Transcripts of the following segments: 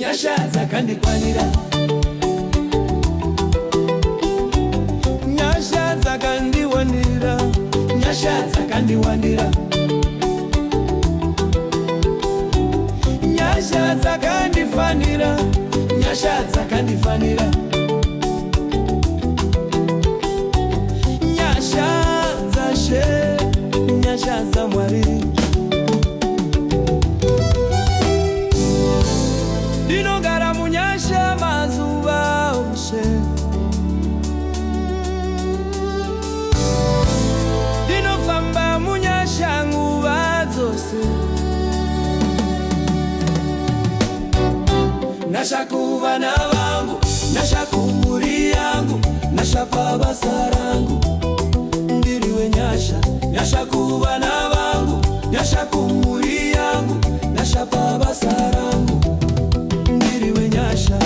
nyashaza kandi kwanira, nyashaza kandi wanira, nyashaza kandi wanira, nyashaza kandi fanira, nyashaza kandi fanira, nyashaza she, nyashaza mwari. Dinogara munyasha mazuba oshe, dinofamba munyasha nguva zose, nashakuva na vangu, nashakumuri yangu, nashapa basa rangu, ndiriwe nyasha, nashakuva na vangu, nashakumuri yangu, nashapa basa rangu, ndiriwe nyasha.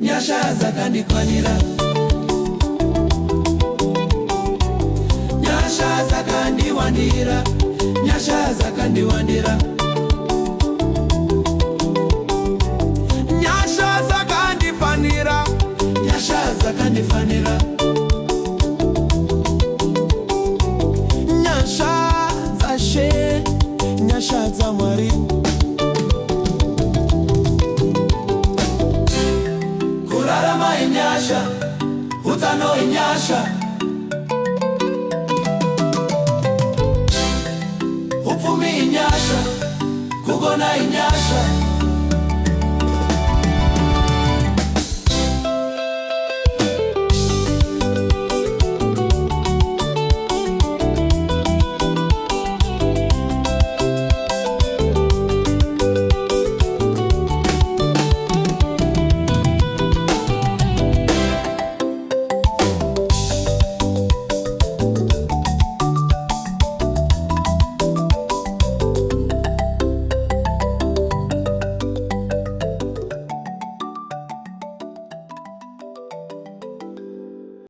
Nyashaza kandi kwanira, nyashaza kandi wandira, nyashaza kandi wandira, nyashaza kandi fanira, nyashaza kandi fanira, nyashaza she, nyashaza mwari. Inyasha, utano inyasha, upfumi inyasha, kugona inyasha.